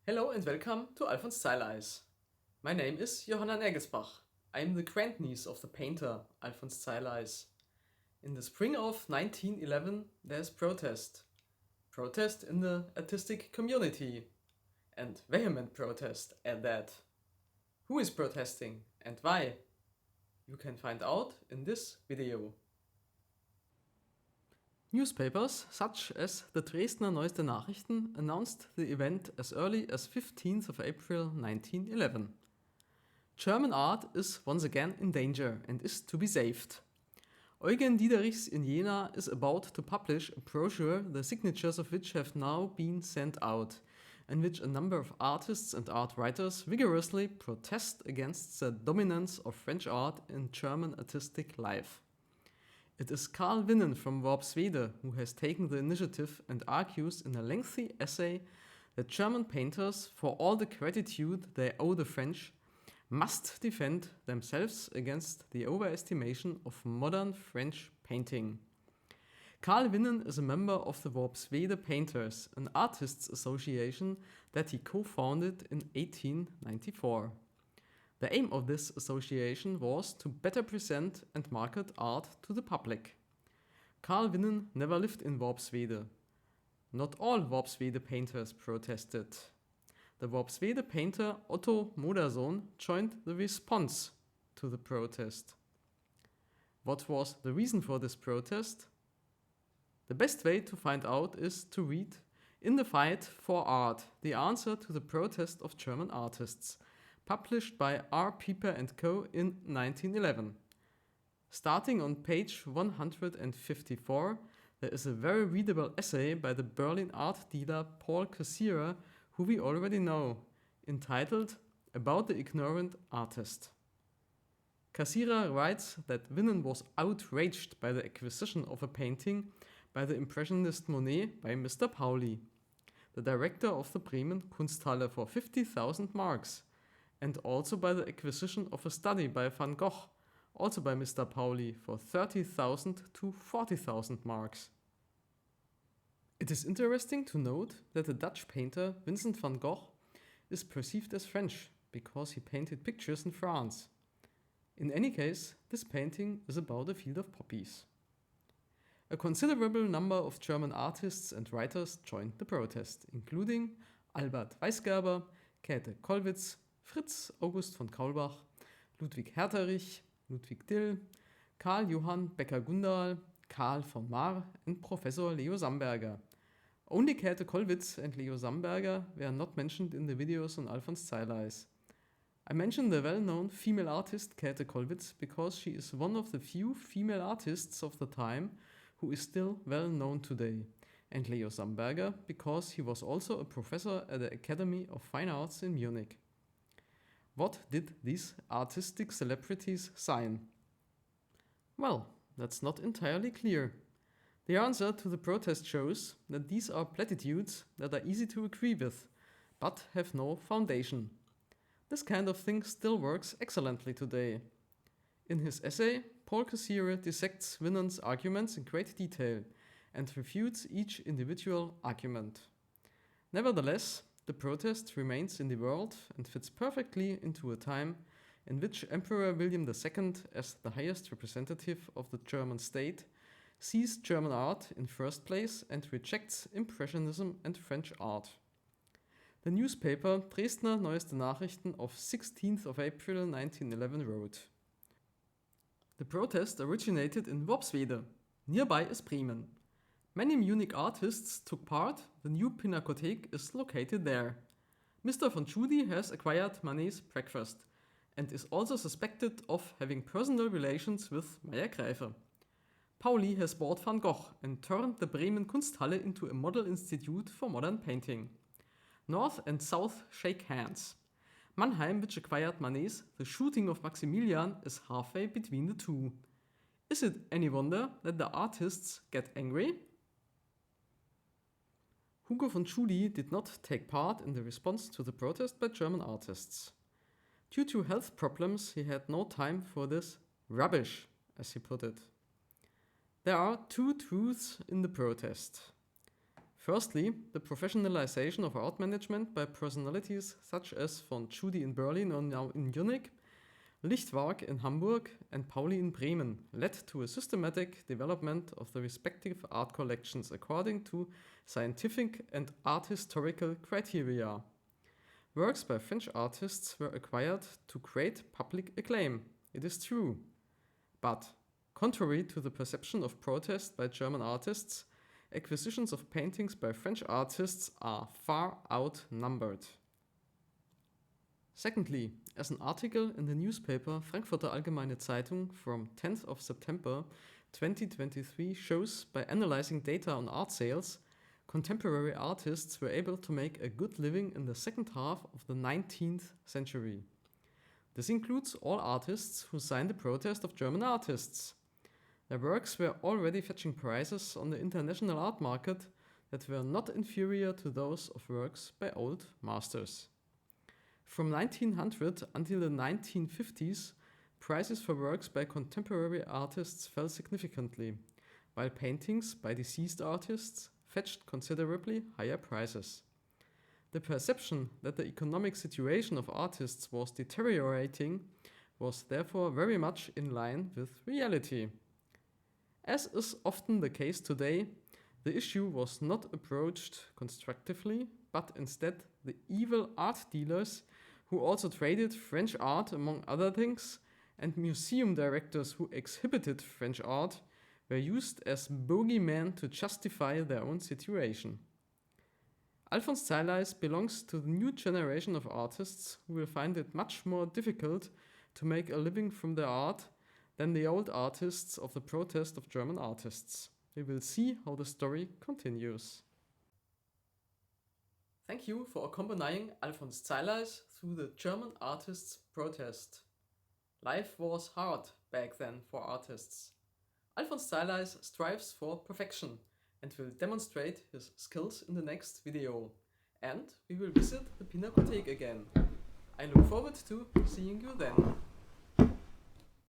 Hello and welcome to Alfons Zeileis. My name is Johanna Negelsbach. I am the grandniece of the painter Alfons Zeileis. In the spring of 1911 there's protest. Protest in the artistic community. And vehement protest at that. Who is protesting and why? You can find out in this video. Newspapers such as the Dresdner Neueste Nachrichten announced the event as early as 15th of April 1911. German art is once again in danger and is to be saved. Eugen Diederichs in Jena is about to publish a brochure, the signatures of which have now been sent out, in which a number of artists and art writers vigorously protest against the dominance of French art in German artistic life. It is Karl Winnen from Worpswede who has taken the initiative and argues in a lengthy essay that German painters, for all the gratitude they owe the French, must defend themselves against the overestimation of modern French painting. Karl Winnen is a member of the Worpswede Painters, an artists' association that he co-founded in 1894. The aim of this association was to better present and market art to the public. Karl Winnen never lived in Worpswede. Not all Worpswede painters protested. The Worpswede painter Otto Modersohn joined the response to the protest. What was the reason for this protest? The best way to find out is to read In the Fight for Art, the answer to the protest of German artists, published by R. Pieper & Co. in 1911. Starting on page 154, there is a very readable essay by the Berlin art dealer Paul Cassirer, who we already know, entitled About the Ignorant Artist. Cassirer writes that Winnen was outraged by the acquisition of a painting by the impressionist Monet by Mr. Pauli, the director of the Bremen Kunsthalle, for 50,000 marks, and also by the acquisition of a study by Van Gogh, also by Mr. Pauli, for 30,000 to 40,000 marks. It is interesting to note that the Dutch painter Vincent van Gogh is perceived as French because he painted pictures in France. In any case, this painting is about a field of poppies. A considerable number of German artists and writers joined the protest, including Albert Weisgerber, Käthe Kollwitz, Fritz August von Kaulbach, Ludwig Herterich, Ludwig Dill, Karl Johann Becker-Gundal, Karl von Marr, and Professor Leo Samberger. Only Käthe Kollwitz and Leo Samberger were not mentioned in the videos on Alfons Zeileis. I mention the well-known female artist Käthe Kollwitz because she is one of the few female artists of the time who is still well known today, and Leo Samberger because he was also a professor at the Academy of Fine Arts in Munich. What did these artistic celebrities sign? Well, that's not entirely clear. The answer to the protest shows that these are platitudes that are easy to agree with, but have no foundation. This kind of thing still works excellently today. In his essay, Paul Cassirer dissects Winnen's arguments in great detail and refutes each individual argument. Nevertheless, the protest remains in the world and fits perfectly into a time in which Emperor William II, as the highest representative of the German state, sees German art in first place and rejects Impressionism and French art. The newspaper Dresdner Neueste Nachrichten of 16th of April 1911 wrote: The protest originated in Worpswede. Nearby is Bremen. Many Munich artists took part. The new Pinakothek is located there. Mr. von Tschudi has acquired Manet's breakfast and is also suspected of having personal relations with Meyer Gräfe. Pauli has bought Van Gogh and turned the Bremen Kunsthalle into a model institute for modern painting. North and South shake hands. Mannheim, which acquired Manet's The Shooting of Maximilian, is halfway between the two. Is it any wonder that the artists get angry? Hugo von Tschudi did not take part in the response to the protest by German artists. Due to health problems, he had no time for this rubbish, as he put it. There are two truths in the protest. Firstly, the professionalization of art management by personalities such as von Tschudi in Berlin or now in Munich, Lichtwark in Hamburg, and Pauli in Bremen led to a systematic development of the respective art collections according to scientific and art historical criteria. Works by French artists were acquired to create public acclaim, it is true. But, contrary to the perception of protest by German artists, acquisitions of paintings by French artists are far outnumbered. Secondly, as an article in the newspaper Frankfurter Allgemeine Zeitung from 10th of September 2023 shows, by analyzing data on art sales, contemporary artists were able to make a good living in the second half of the 19th century. This includes all artists who signed the protest of German artists. Their works were already fetching prices on the international art market that were not inferior to those of works by old masters. From 1900 until the 1950s, prices for works by contemporary artists fell significantly, while paintings by deceased artists fetched considerably higher prices. The perception that the economic situation of artists was deteriorating was therefore very much in line with reality. As is often the case today, the issue was not approached constructively, but instead the evil art dealers who also traded French art among other things, and museum directors who exhibited French art were used as bogeymen to justify their own situation. Alfons Zeileis belongs to the new generation of artists who will find it much more difficult to make a living from their art than the old artists of the protest of German artists. We will see how the story continues. Thank you for accompanying Alfons Zeileis through the German artists' protest. Life was hard back then for artists. Alfons Zeileis strives for perfection and will demonstrate his skills in the next video. And we will visit the Pinakothek again. I look forward to seeing you then.